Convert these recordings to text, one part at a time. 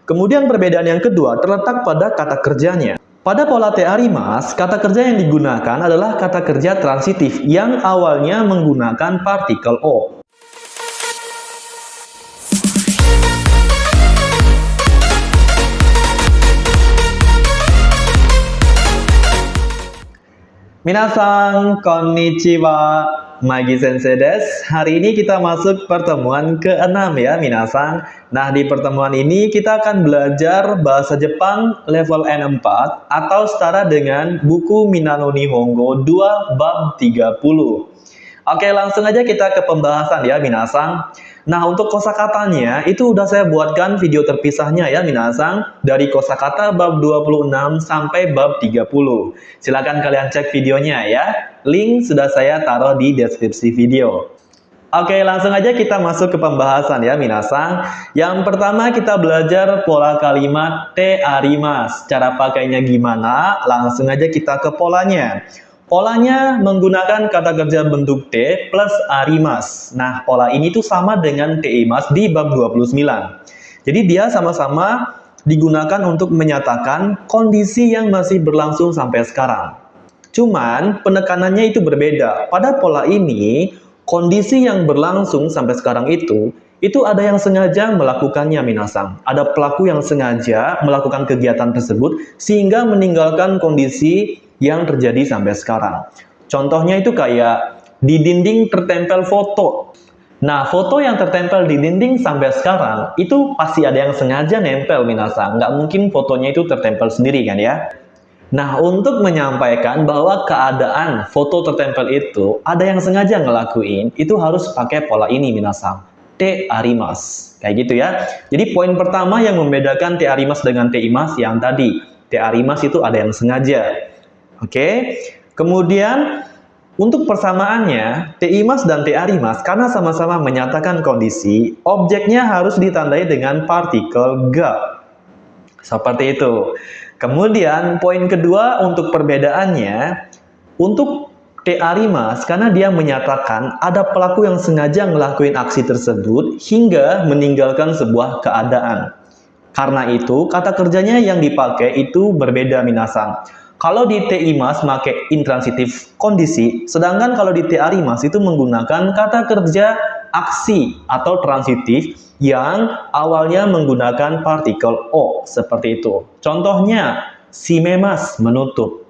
Kemudian perbedaan yang kedua terletak pada kata kerjanya. Pada pola tearimas, kata kerja yang digunakan adalah kata kerja transitif yang awalnya menggunakan partikel O. Minasan, konnichiwa, Magi Sensei desu. Hari ini kita masuk pertemuan ke-6 ya, minasan. Nah, di pertemuan ini kita akan belajar bahasa Jepang level N4 atau setara dengan buku Minano Nihongo 2 bab 30. Oke, langsung aja kita ke pembahasan ya, minasan. Nah, untuk kosakatanya itu udah saya buatkan video terpisahnya ya, minasan. Dari kosakata bab 26 sampai bab 30. Silahkan kalian cek videonya ya. Link sudah saya taruh di deskripsi video. Oke, langsung aja kita masuk ke pembahasan ya, minasan. Yang pertama kita belajar pola kalimat te arimas. Cara pakainya gimana? Langsung aja kita ke polanya. Polanya menggunakan kata kerja bentuk T plus arimas. Nah, pola ini tuh sama dengan teimas di bab 29. Jadi dia sama-sama digunakan untuk menyatakan kondisi yang masih berlangsung sampai sekarang. Cuman penekanannya itu berbeda. Pada pola ini, kondisi yang berlangsung sampai sekarang itu ada yang sengaja melakukannya, minasan. Ada pelaku yang sengaja melakukan kegiatan tersebut sehingga meninggalkan kondisi yang terjadi sampai sekarang. Contohnya itu kayak di dinding tertempel foto. Nah, foto yang tertempel di dinding sampai sekarang itu pasti ada yang sengaja nempel, minasan. Nggak mungkin fotonya itu tertempel sendiri kan ya. Nah, untuk menyampaikan bahwa keadaan foto tertempel itu ada yang sengaja ngelakuin, itu harus pakai pola ini, minasan. Te arimas. Kayak gitu ya. Jadi poin pertama yang membedakan te arimas dengan teimas yang tadi. Te arimas itu ada yang sengaja. Oke, kemudian untuk persamaannya, teimas dan tearimas karena sama-sama menyatakan kondisi, objeknya harus ditandai dengan partikel ga. Seperti itu. Kemudian poin kedua untuk perbedaannya, untuk tearimas karena dia menyatakan ada pelaku yang sengaja ngelakuin aksi tersebut hingga meninggalkan sebuah keadaan. Karena itu, kata kerjanya yang dipakai itu berbeda, minasan. Kalau di teimas pakai intransitif kondisi, sedangkan kalau di tearimas itu menggunakan kata kerja aksi atau transitif yang awalnya menggunakan partikel O, seperti itu. Contohnya, shimemas menutup,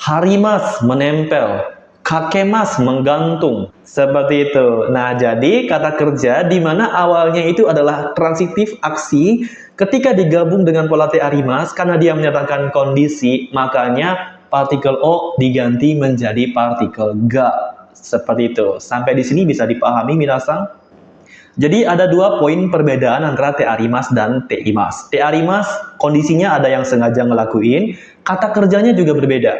harimas menempel, kakemas menggantung, seperti itu. Nah, jadi kata kerja di mana awalnya itu adalah transitif aksi, ketika digabung dengan pola tearimas karena dia menyatakan kondisi, makanya partikel O diganti menjadi partikel ga. Seperti itu. Sampai di sini bisa dipahami, minasan? Jadi ada dua poin perbedaan antara tearimas dan teimas. Tearimas kondisinya ada yang sengaja ngelakuin, kata kerjanya juga berbeda.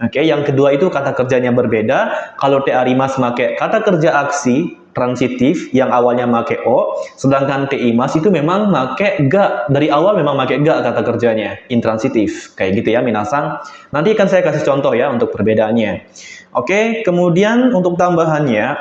Oke, yang kedua itu kata kerjanya berbeda. Kalau tearimas pakai kata kerja aksi transitif yang awalnya pakai O, sedangkan teimas itu memang pakai ga. Dari awal memang pakai ga kata kerjanya, intransitif. Kayak gitu ya, minasan. Nanti akan saya kasih contoh ya untuk perbedaannya. Oke, kemudian untuk tambahannya,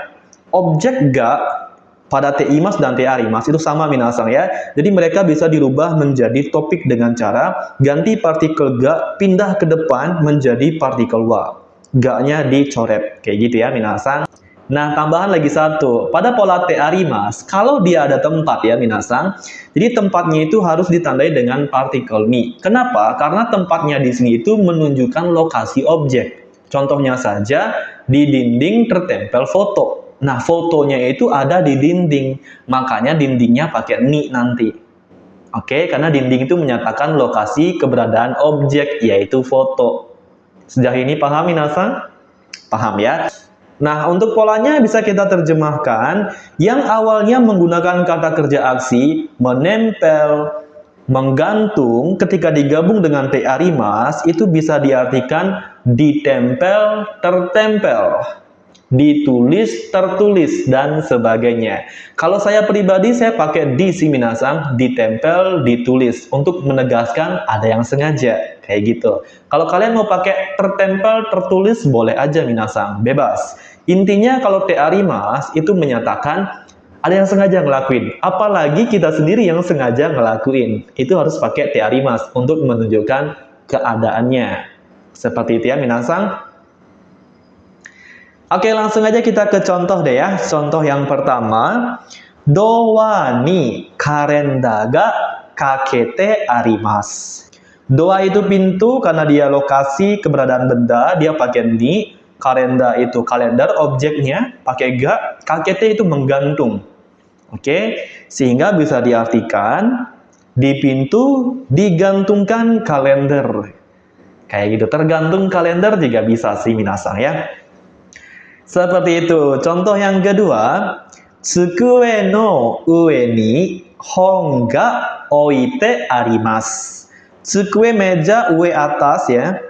objek ga pada teimas dan tearimas itu sama, minasan ya. Jadi mereka bisa dirubah menjadi topik dengan cara ganti partikel ga pindah ke depan menjadi partikel wa. Ga-nya dicoret. Kayak gitu ya, minasan. Nah, tambahan lagi satu. Pada pola tearimas, kalau dia ada tempat ya, minasan. Jadi tempatnya itu harus ditandai dengan partikel ni. Kenapa? Karena tempatnya di sini itu menunjukkan lokasi objek. Contohnya saja di dinding tertempel foto. Nah, fotonya itu ada di dinding, makanya dindingnya pakai ni nanti. Oke, karena dinding itu menyatakan lokasi keberadaan objek, yaitu foto. Sejauh ini paham, minasan? Paham ya? Nah, untuk polanya bisa kita terjemahkan, yang awalnya menggunakan kata kerja aksi, menempel, menggantung, ketika digabung dengan tearimas, itu bisa diartikan ditempel, tertempel, ditulis, tertulis, dan sebagainya. Kalau saya pribadi, saya pakai di si, minasan, ditempel, ditulis, untuk menegaskan ada yang sengaja, kayak gitu. Kalau kalian mau pakai tertempel, tertulis, boleh aja, minasan, bebas. Intinya kalau tearimas itu menyatakan Ada yang sengaja ngelakuin. Apalagi kita sendiri yang sengaja ngelakuin. Itu harus pakai te arimasu untuk menunjukkan keadaannya. Seperti itu ya, minasang. Oke, langsung aja kita ke contoh deh ya. Contoh yang pertama. Doa ni karenda ga kakete arimasu. Doa itu pintu karena dia lokasi keberadaan benda, dia pakai ni. Karenda itu kalender, objeknya pakai ga. Kakete itu menggantung. Oke, sehingga bisa diartikan di pintu digantungkan kalender. Kayak gitu, tergantung kalender juga bisa sih minasang ya. Seperti itu. Contoh yang kedua, tsukue no ue ni hon ga oite arimasu. Tsukue meja, ue atas ya.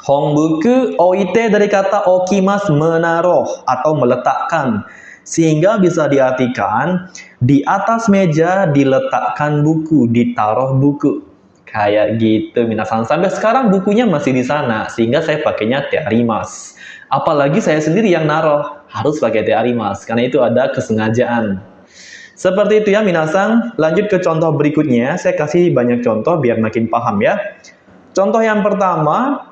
Hon buku, oite dari kata okimasu, menaruh atau meletakkan. Sehingga bisa diartikan di atas meja diletakkan buku, ditaruh buku. Kayak gitu minasang. Sampai sekarang bukunya masih di sana, sehingga saya pakainya te arimasu. Apalagi saya sendiri yang naruh, harus pakai te arimasu karena itu ada kesengajaan. Seperti itu ya minasang. Lanjut ke contoh berikutnya. Saya kasih banyak contoh biar makin paham ya. Contoh yang pertama,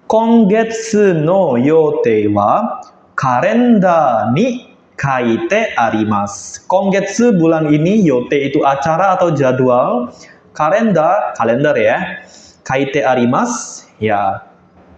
kongetsu no yote wa kalenda ni kaite arimasu. Kongetsu bulan ini, yote itu acara atau jadwal, kalenda kalender ya. Kaite arimasu ya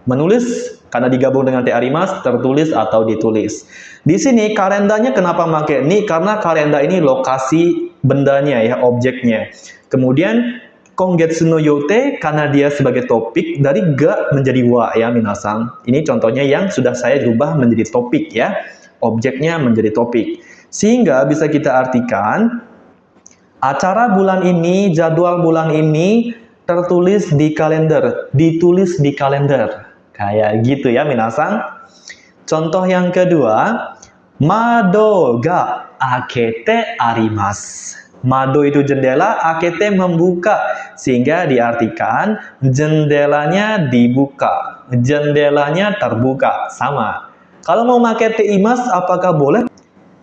menulis karena digabung dengan te arimasu, tertulis atau ditulis. Di sini kalendanya kenapa pakai ni? Karena kalenda ini lokasi bendanya ya, objeknya. Kemudian kongetsu no yote karena dia sebagai topik, dari ga menjadi wa ya minasang. Ini contohnya yang sudah saya rubah menjadi topik ya. Objeknya menjadi topik. Sehingga bisa kita artikan acara bulan ini, jadwal bulan ini tertulis di kalender, ditulis di kalender. Kayak gitu ya minasang. Contoh yang kedua, mado ga akete arimasu. Mado itu jendela, akete membuka, sehingga diartikan jendelanya dibuka, jendelanya terbuka, sama. Kalau mau pakai te imas, apakah boleh?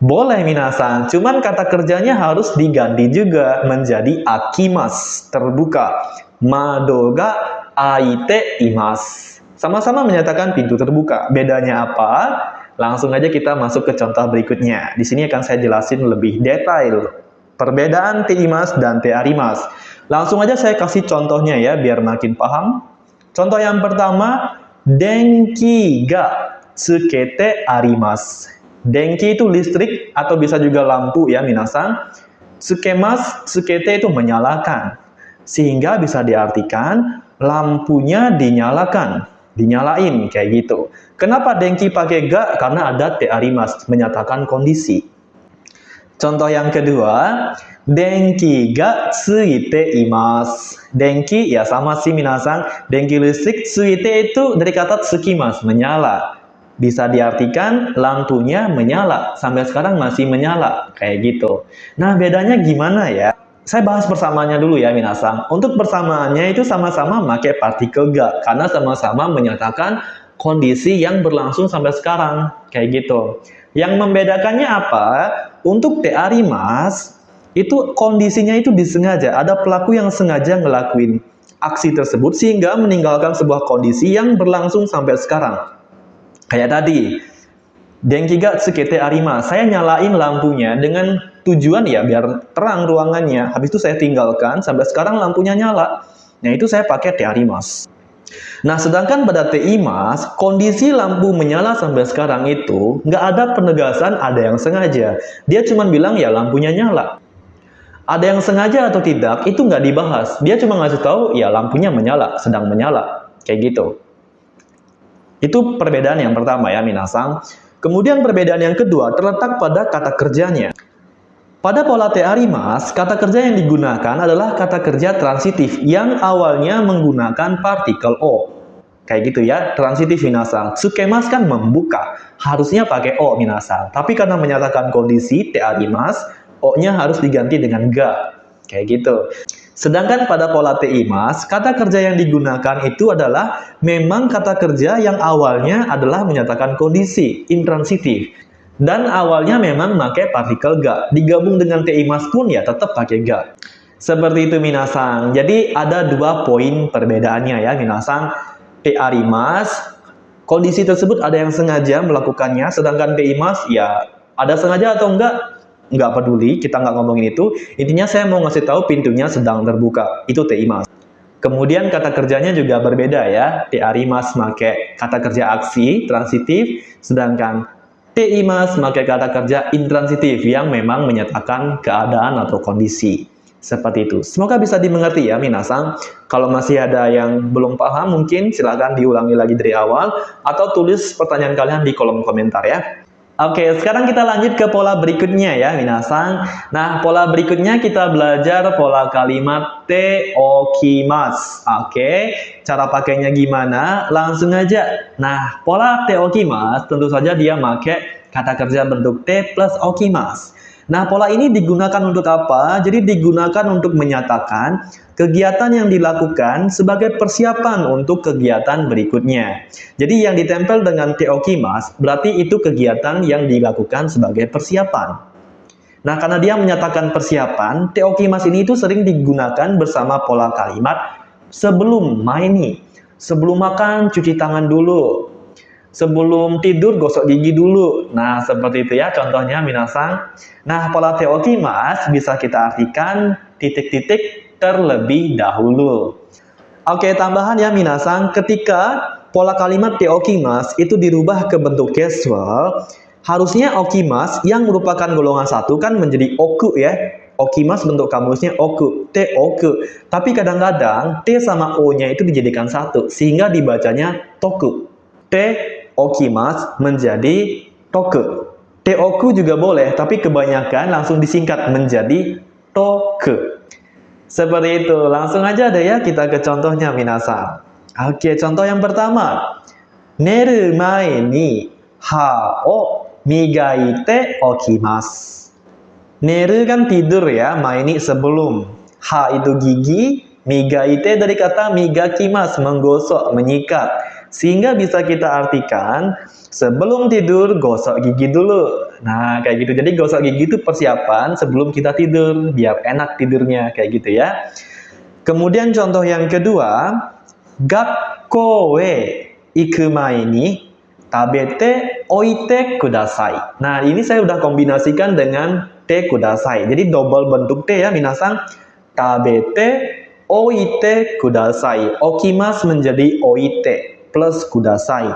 Boleh minasang, cuman kata kerjanya harus diganti juga menjadi akimas, terbuka. Mado ga aite imasu. Sama-sama menyatakan pintu terbuka. Bedanya apa? Langsung aja kita masuk ke contoh berikutnya. Di sini akan saya jelasin lebih detail perbedaan te imasu dan te arimasu. Langsung aja saya kasih contohnya ya biar makin paham. Contoh yang pertama, denki ga tsukete arimasu. Denki itu listrik atau bisa juga lampu ya minasang. Tsukemasu, tsukete itu menyalakan. Sehingga bisa diartikan lampunya dinyalakan, dinyalain kayak gitu. Kenapa denki pakai ga? Karena ada te arimasu, menyatakan kondisi. Contoh yang kedua, denki ga tsuite imasu. Denki ya sama sih minasang, denki listrik, tsuite itu dari kata tsukimasu, menyala. Bisa diartikan lampunya menyala, sampai sekarang masih menyala, kayak gitu. Nah, bedanya gimana ya? Saya bahas persamaannya dulu ya minasang. Untuk persamaannya itu sama-sama pakai partikel ga, karena sama-sama menyatakan kondisi yang berlangsung sampai sekarang, kayak gitu. Yang membedakannya apa? Untuk te arimasu, itu kondisinya itu disengaja, ada pelaku yang sengaja ngelakuin aksi tersebut sehingga meninggalkan sebuah kondisi yang berlangsung sampai sekarang. Kayak tadi, denki ga tsukete arimasu, saya nyalain lampunya dengan tujuan ya biar terang ruangannya. Habis itu saya tinggalkan sampai sekarang lampunya nyala. Nah, itu saya pakai te arimasu. Nah, sedangkan pada te imasu, kondisi lampu menyala sampai sekarang itu nggak ada penegasan ada yang sengaja. Dia cuma bilang ya lampunya nyala. Ada yang sengaja atau tidak itu nggak dibahas. Dia cuma ngasih tahu ya lampunya menyala, sedang menyala, kayak gitu. Itu perbedaan yang pertama ya minasang. Kemudian perbedaan yang kedua terletak pada kata kerjanya. Pada pola te arimasu, kata kerja yang digunakan adalah kata kerja transitif yang awalnya menggunakan partikel o. Kayak gitu ya, transitif minasang. Tsukemasu kan membuka, harusnya pakai o minasang. Tapi karena menyatakan kondisi te arimasu, o-nya harus diganti dengan ga. Kayak gitu. Sedangkan pada pola te imasu, kata kerja yang digunakan itu adalah memang kata kerja yang awalnya adalah menyatakan kondisi, intransitif. Dan awalnya memang pakai partikel ga. Digabung dengan teimas pun ya tetap pakai ga. Seperti itu minasang. Jadi ada dua poin perbedaannya ya minasang. Tearimas, kondisi tersebut ada yang sengaja melakukannya, sedangkan teimas ya ada sengaja atau enggak peduli, kita nggak ngomongin itu. Intinya saya mau ngasih tahu pintunya sedang terbuka. Itu teimas. Kemudian kata kerjanya juga berbeda ya. Tearimas pakai kata kerja aksi, transitif, sedangkan teimas pakai kata kerja intransitif yang memang menyatakan keadaan atau kondisi. Seperti itu. Semoga bisa dimengerti ya minasang. Kalau masih ada yang belum paham mungkin silahkan diulangi lagi dari awal atau tulis pertanyaan kalian di kolom komentar ya. Oke, sekarang kita lanjut ke pola berikutnya ya minasang. Nah, pola berikutnya kita belajar pola kalimat te okimas. Oke, cara pakainya gimana? Langsung aja. Nah, pola te okimas tentu saja dia pakai kata kerja bentuk te plus okimas. Nah, pola ini digunakan untuk apa? Jadi digunakan untuk menyatakan kegiatan yang dilakukan sebagai persiapan untuk kegiatan berikutnya. Jadi yang ditempel dengan te okimas berarti itu kegiatan yang dilakukan sebagai persiapan. Nah, karena dia menyatakan persiapan, te okimas ini itu sering digunakan bersama pola kalimat sebelum maini. Sebelum makan cuci tangan dulu. Sebelum tidur gosok gigi dulu. Nah, seperti itu ya contohnya minasang. Nah, pola te okimas bisa kita artikan titik-titik terlebih dahulu. Oke, tambahan ya minasang, ketika pola kalimat te okimas itu dirubah ke bentuk casual, harusnya okimas yang merupakan golongan satu kan menjadi oku ya. Okimas bentuk kamusnya oku, te oku. Tapi kadang-kadang te sama o-nya itu dijadikan satu, sehingga dibacanya toku. Te okimas menjadi toku. Teoku juga boleh, tapi kebanyakan langsung disingkat menjadi toku. Seperti itu. Langsung aja deh ya kita ke contohnya minasang. Oke, contoh yang pertama. Neru mae ni ha o migaite okimasu. Neru kan tidur ya, mae ni sebelum. Ha itu gigi, migaite dari kata migakimasu, menggosok, menyikat. Sehingga bisa kita artikan sebelum tidur gosok gigi dulu. Nah, kayak gitu. Jadi gosok gigi itu persiapan sebelum kita tidur, biar enak tidurnya, kayak gitu ya. Kemudian contoh yang kedua, gakkou e iku mae ni tabete oite kudasai. Nah, ini saya udah kombinasikan dengan te kudasai. Jadi double bentuk te ya, minasang. Tabete oite kudasai. Okimas menjadi oite plus kudasai.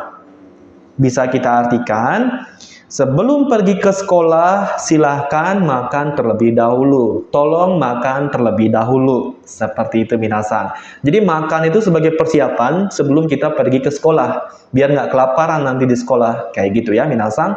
Bisa kita artikan, sebelum pergi ke sekolah, silahkan makan terlebih dahulu. Tolong makan terlebih dahulu. Seperti itu minasang. Jadi makan itu sebagai persiapan sebelum kita pergi ke sekolah. Biar nggak kelaparan nanti di sekolah. Kayak gitu ya minasang.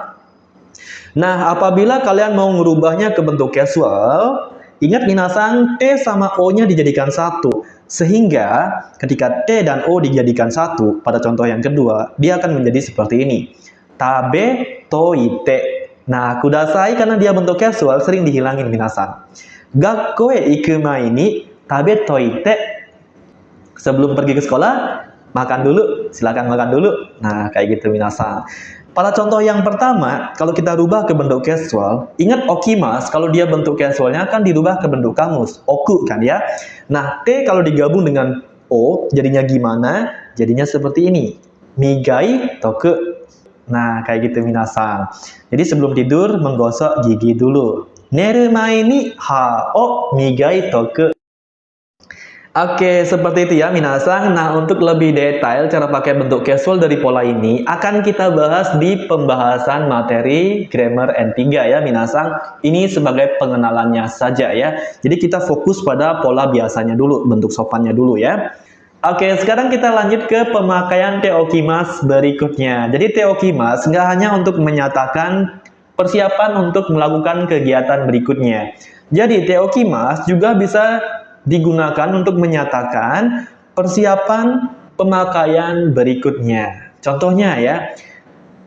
Nah, apabila kalian mau merubahnya ke bentuk casual, ingat minasang, T sama O-nya dijadikan satu. Sehingga ketika T dan O dijadikan satu, pada contoh yang kedua, dia akan menjadi seperti ini. Tabe toite. Nah, kudasai karena dia bentuk casual, sering dihilangin minasang. Gakkou e iku mae ni tabe toite. Sebelum pergi ke sekolah, makan dulu. Silakan makan dulu. Nah, kayak gitu minasang. Pada contoh yang pertama, kalau kita rubah ke bentuk casual, ingat okimas, kalau dia bentuk casualnya kan dirubah ke bentuk kamus, oku kan ya. Nah, T kalau digabung dengan O, jadinya gimana? Jadinya seperti ini. Migai toku. Nah, kayak gitu minasang. Jadi sebelum tidur, menggosok gigi dulu. Neru mae ni ha o migai toku. Oke, seperti itu ya minasang. Nah, untuk lebih detail cara pakai bentuk casual dari pola ini akan kita bahas di pembahasan materi grammar N3 ya minasang. Ini sebagai pengenalannya saja ya. Jadi kita fokus pada pola biasanya dulu, bentuk sopannya dulu ya. Oke, sekarang kita lanjut ke pemakaian te okimas berikutnya. Jadi te okimas nggak hanya untuk menyatakan persiapan untuk melakukan kegiatan berikutnya. Jadi te okimas juga bisa digunakan untuk menyatakan persiapan pemakaian berikutnya. Contohnya ya,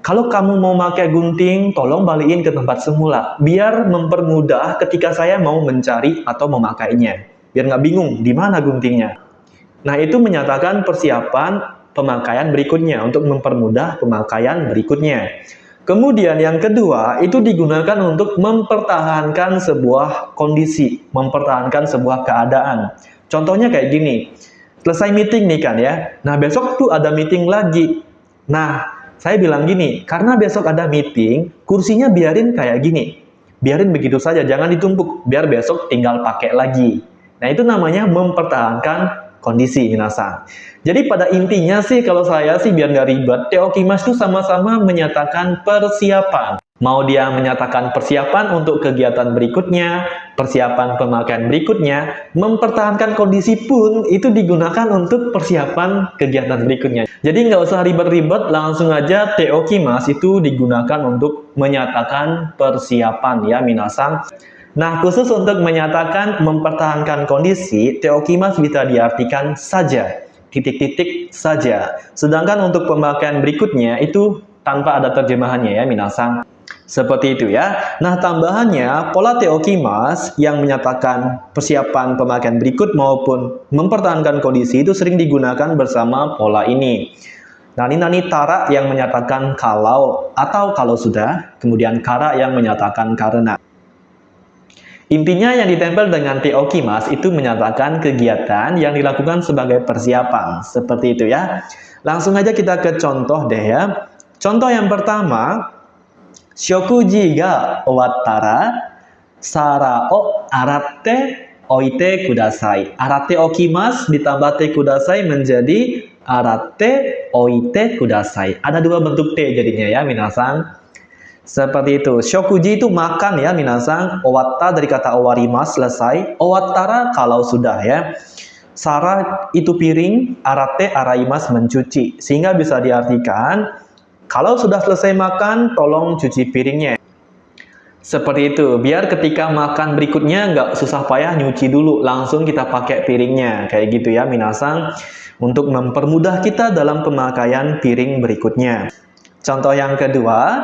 kalau kamu mau pakai gunting, tolong balikin ke tempat semula, biar mempermudah ketika saya mau mencari atau memakainya. Biar nggak bingung, di mana guntingnya. Nah, itu menyatakan persiapan pemakaian berikutnya, untuk mempermudah pemakaian berikutnya. Kemudian yang kedua, itu digunakan untuk mempertahankan sebuah kondisi, mempertahankan sebuah keadaan. Contohnya kayak gini, selesai meeting nih kan ya, nah besok tuh ada meeting lagi. Nah, saya bilang gini, karena besok ada meeting, kursinya biarin kayak gini. Biarin begitu saja, jangan ditumpuk, biar besok tinggal pakai lagi. Nah, itu namanya mempertahankan kondisi, minasan. Jadi pada intinya sih, kalau saya sih biar nggak ribet, Teokimas itu sama-sama menyatakan persiapan. Mau dia menyatakan persiapan untuk kegiatan berikutnya, persiapan pemakaian berikutnya, mempertahankan kondisi pun itu digunakan untuk persiapan kegiatan berikutnya. Jadi nggak usah ribet-ribet, langsung aja Teokimas itu digunakan untuk menyatakan persiapan ya minasan. Nah, khusus untuk menyatakan mempertahankan kondisi, Teokimas bisa diartikan saja, titik-titik saja. Sedangkan untuk pemakaian berikutnya itu tanpa ada terjemahannya ya minasan. Seperti itu ya. Nah, tambahannya, pola Teokimas yang menyatakan persiapan pemakaian berikut maupun mempertahankan kondisi itu sering digunakan bersama pola ini. Nani-nani tara yang menyatakan kalau atau kalau sudah, kemudian kara yang menyatakan karena. Intinya yang ditempel dengan Teokimas itu menyatakan kegiatan yang dilakukan sebagai persiapan. Seperti itu ya. Langsung aja kita ke contoh deh ya. Contoh yang pertama, Shokuji ga owattara sara o aratte oite kudasai. Aratte okimasu ditambah te kudasai menjadi aratte oite kudasai. Ada dua bentuk te jadinya ya minasan. Seperti itu. Shokuji itu makan ya minasan. Owatta dari kata owarimas selesai. Owattara kalau sudah ya. Sara itu piring, arate araimas mencuci. Sehingga bisa diartikan kalau sudah selesai makan, tolong cuci piringnya. Seperti itu, biar ketika makan berikutnya nggak susah payah nyuci dulu, langsung kita pakai piringnya. Kayak gitu ya, minasan. Untuk mempermudah kita dalam pemakaian piring berikutnya. Contoh yang kedua,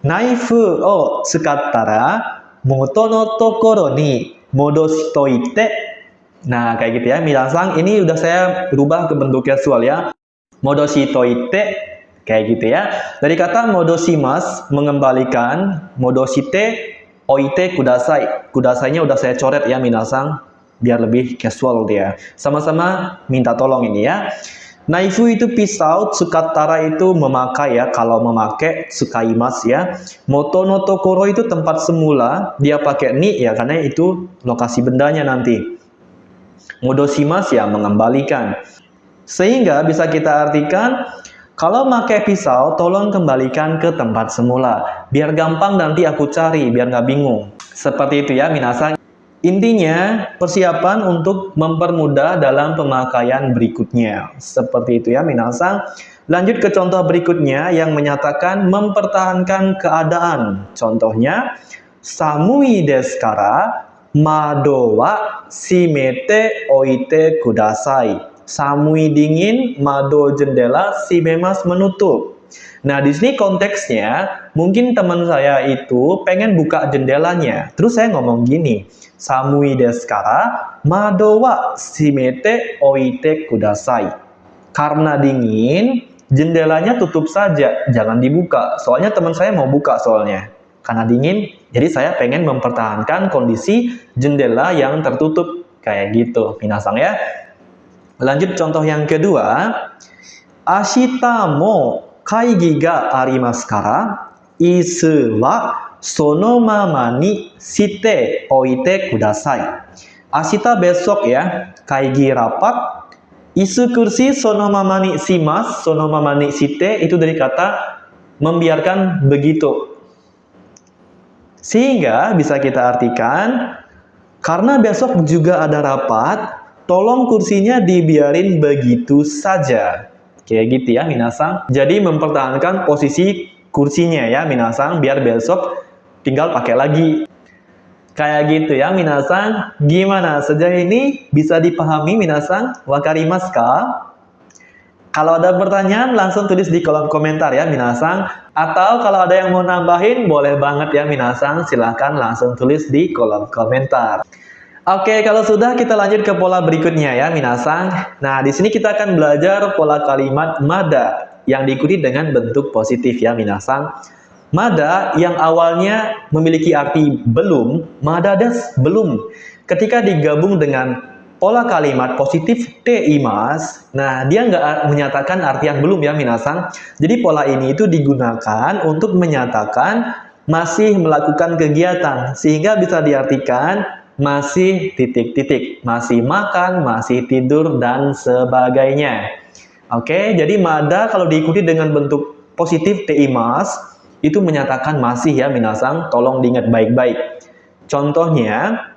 naifu o tsukattara moto no tokoro ni modoshitoite. Nah, kayak gitu ya, minasan. Ini udah saya rubah ke bentuk casual ya. Modoshitoite. Kayak gitu ya. Dari kata modoshimas, mengembalikan, modoshite, oite kudasai. Kudasainya udah saya coret ya minasan, biar lebih casual dia. Sama-sama minta tolong ini ya. Naifu itu pisau, tsukattara itu memakai ya, kalau memakai, tsukaimas ya. Moto no tokoro itu tempat semula, dia pakai ni ya, karena itu lokasi bendanya nanti. Modoshimas ya, mengembalikan. Sehingga bisa kita artikan, kalau pakai pisau, tolong kembalikan ke tempat semula. Biar gampang nanti aku cari, biar nggak bingung. Seperti itu ya, minasan. Intinya, persiapan untuk mempermudah dalam pemakaian berikutnya. Seperti itu ya, minasan. Lanjut ke contoh berikutnya yang menyatakan mempertahankan keadaan. Contohnya, samui desu kara mado wa shimete oite kudasai. Samui dingin, mado jendela, shimemas menutup. Nah, di sini konteksnya, mungkin teman saya itu pengen buka jendelanya. Terus saya ngomong gini, samui desu kara, mado wa shimete oite kudasai. Karena dingin, jendelanya tutup saja, jangan dibuka. Soalnya teman saya mau buka soalnya. Karena dingin, jadi saya pengen mempertahankan kondisi jendela yang tertutup. Kayak gitu, minasan ya. Lanjut contoh yang kedua, ashita mo kaigi ga arimasu kara, isu wa sono mama ni shite oite kudasai. Ashita besok ya, kaigi rapat, isu kursi sono mama ni shimasu, sono mama ni shite itu dari kata membiarkan begitu. Sehingga bisa kita artikan, karena besok juga ada rapat, tolong kursinya dibiarin begitu saja. Kayak gitu ya minasan. Jadi mempertahankan posisi kursinya ya minasan, biar besok tinggal pakai lagi. Kayak gitu ya minasan. Gimana sejauh ini bisa dipahami minasan? Wakarimasu ka? Kalau ada pertanyaan langsung tulis di kolom komentar ya minasan. Atau kalau ada yang mau nambahin boleh banget ya minasan. Silahkan langsung tulis di kolom komentar. Oke, kalau sudah kita lanjut ke pola berikutnya ya minasan. Nah, di sini kita akan belajar pola kalimat mada. yang diikuti dengan bentuk positif ya minasan. Mada yang awalnya memiliki arti belum, mada des belum. Ketika digabung dengan pola kalimat positif te imas, nah dia nggak menyatakan arti yang belum ya minasan. Jadi pola ini itu digunakan untuk menyatakan masih melakukan kegiatan, sehingga bisa diartikan masih titik-titik, masih makan, masih tidur, dan sebagainya. Oke, jadi mada kalau diikuti dengan bentuk positif te imas, itu menyatakan masih ya minasan, tolong diingat baik-baik. Contohnya,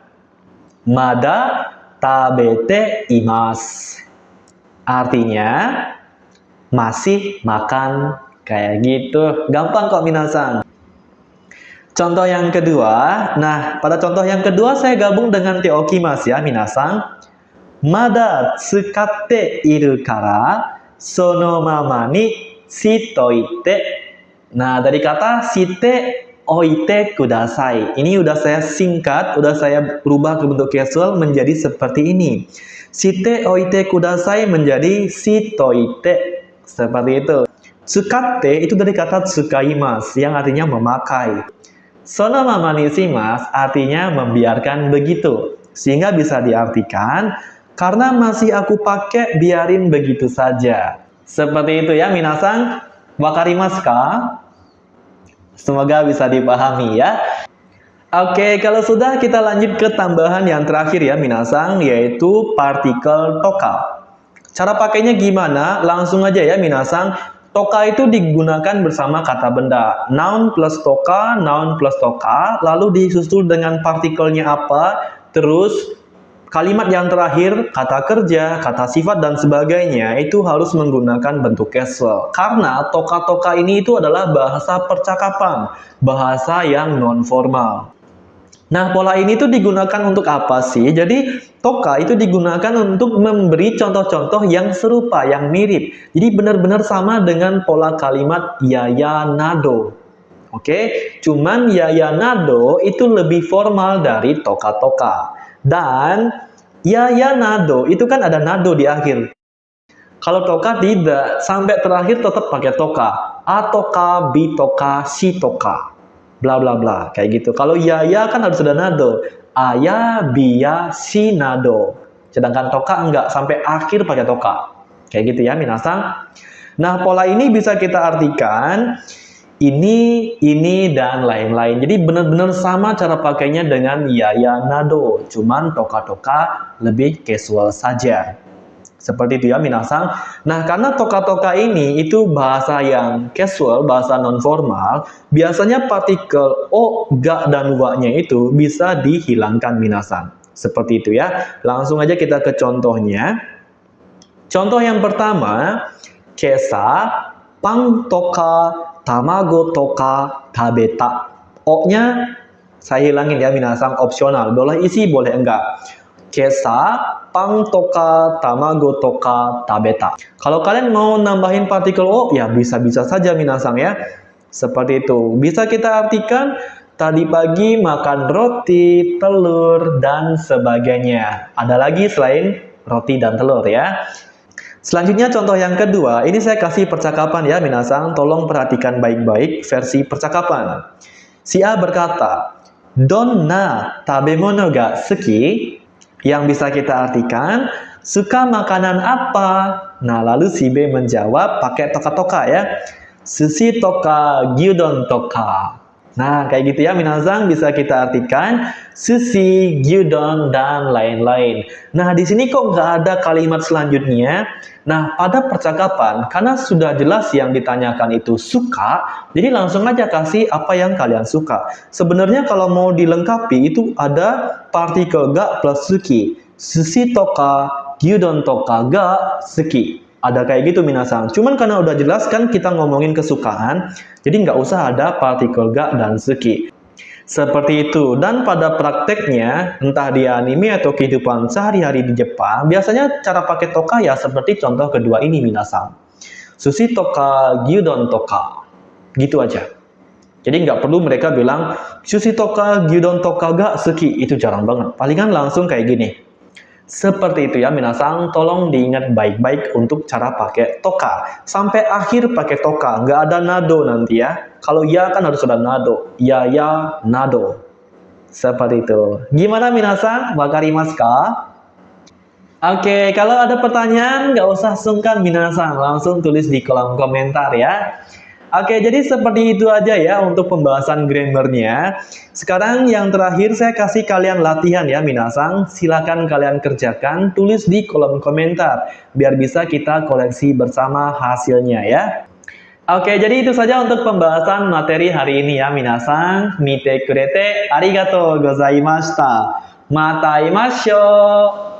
mada tabete imas. Artinya, masih makan, kayak gitu. Gampang kok minasan. Contoh yang kedua, nah pada contoh yang kedua saya gabung dengan teokimas ya minasan. Mada tsukatte iru kara sono mama ni shitoite. Nah, dari kata shite oite kudasai. Ini udah saya singkat, udah saya rubah ke bentuk casual menjadi seperti ini. Shite oite kudasai menjadi shitoite. Seperti itu. Tsukatte itu dari kata tsukaimas yang artinya memakai. Sono mama ni shimasu artinya membiarkan begitu. Sehingga bisa diartikan karena masih aku pakai, biarin begitu saja. Seperti itu ya minasan. Wakarimasu ka? Semoga bisa dipahami ya. Oke, kalau sudah kita lanjut ke tambahan yang terakhir ya minasan, yaitu partikel toka. Cara pakainya gimana? Langsung aja ya minasan. Toka itu digunakan bersama kata benda. Noun plus toka, lalu disusul dengan partikelnya apa, terus kalimat yang terakhir, kata kerja, kata sifat, dan sebagainya, itu harus menggunakan bentuk casual. Karena toka-toka ini itu adalah bahasa percakapan, bahasa yang non-formal. Nah, pola ini tuh digunakan untuk apa sih? Jadi, toka itu digunakan untuk memberi contoh-contoh yang serupa, yang mirip. Jadi, benar-benar sama dengan pola kalimat yaya nado. Oke, cuman yaya nado itu lebih formal dari toka-toka. Dan yaya nado itu kan ada nado di akhir. Kalau toka tidak, sampai terakhir tetap pakai toka. Atoka, bitoka, shitoka. Bla bla bla, kayak gitu. Kalau yaya kan harus ada nado. Aya, biya, si, nado. Sedangkan toka enggak, sampai akhir pakai toka. Kayak gitu ya, minasan. Nah, pola ini bisa kita artikan ini, dan lain-lain. Jadi benar-benar sama cara pakainya dengan yaya nado. Cuman toka-toka lebih casual saja. Seperti itu ya minasan. Nah, karena toka-toka ini itu bahasa yang casual, bahasa non-formal, biasanya partikel o, ga, dan wa-nya itu bisa dihilangkan minasan. Seperti itu ya. Langsung aja kita ke contohnya. Contoh yang pertama, kesa, pang toka, tamago toka, tabeta. O-nya saya hilangin ya minasan, opsional. Boleh isi, boleh enggak. Kesa, pang toka, tamago toka, tabeta. Kalau kalian mau nambahin partikel o, ya bisa-bisa saja minasan ya. Seperti itu. Bisa kita artikan tadi pagi makan roti, telur, dan sebagainya. Ada lagi selain roti dan telur ya. Selanjutnya contoh yang kedua, ini saya kasih percakapan ya minasan. Tolong perhatikan baik-baik versi percakapan. Si A berkata, "Donna tabemono ga suki?" Yang bisa kita artikan, suka makanan apa? Nah, lalu si B menjawab pakai toka-toka ya. Sushi toka, gyudon toka. Nah, kayak gitu ya minasan, bisa kita artikan sushi, gyudon, dan lain-lain. Nah, di sini kok nggak ada kalimat selanjutnya? Nah, pada percakapan, karena sudah jelas yang ditanyakan itu suka, jadi langsung aja kasih apa yang kalian suka. Sebenarnya kalau mau dilengkapi, itu ada partikel ga plus suki. Sushi toka, gyudon toka, ga, suki. Ada kayak gitu minasan. Cuman karena udah jelas kan kita ngomongin kesukaan, jadi nggak usah ada partikel ga dan suki. Seperti itu. Dan pada prakteknya, entah di anime atau kehidupan sehari-hari di Jepang, biasanya cara pakai toka ya seperti contoh kedua ini minasan. Sushi toka, gyudon toka. Gitu aja. Jadi nggak perlu mereka bilang sushi toka, gyudon toka ga, suki. Itu jarang banget. Palingan langsung kayak gini. Seperti itu ya minasang, tolong diingat baik-baik untuk cara pakai toka. Sampai akhir pakai toka, nggak ada nado nanti ya. Kalau ya kan harus ada nado. Ya, nado. Seperti itu. Gimana minasang? Wakarimasu ka? Oke, kalau ada pertanyaan nggak usah sungkan minasang, langsung tulis di kolom komentar ya. Oke, jadi seperti itu aja ya untuk pembahasan grammarnya. Sekarang yang terakhir saya kasih kalian latihan ya minasang. Silakan kalian kerjakan, tulis di kolom komentar. Biar bisa kita koleksi bersama hasilnya ya. Oke, jadi itu saja untuk pembahasan materi hari ini ya minasang. Mite kurete arigatou gozaimashita. Mata imashou.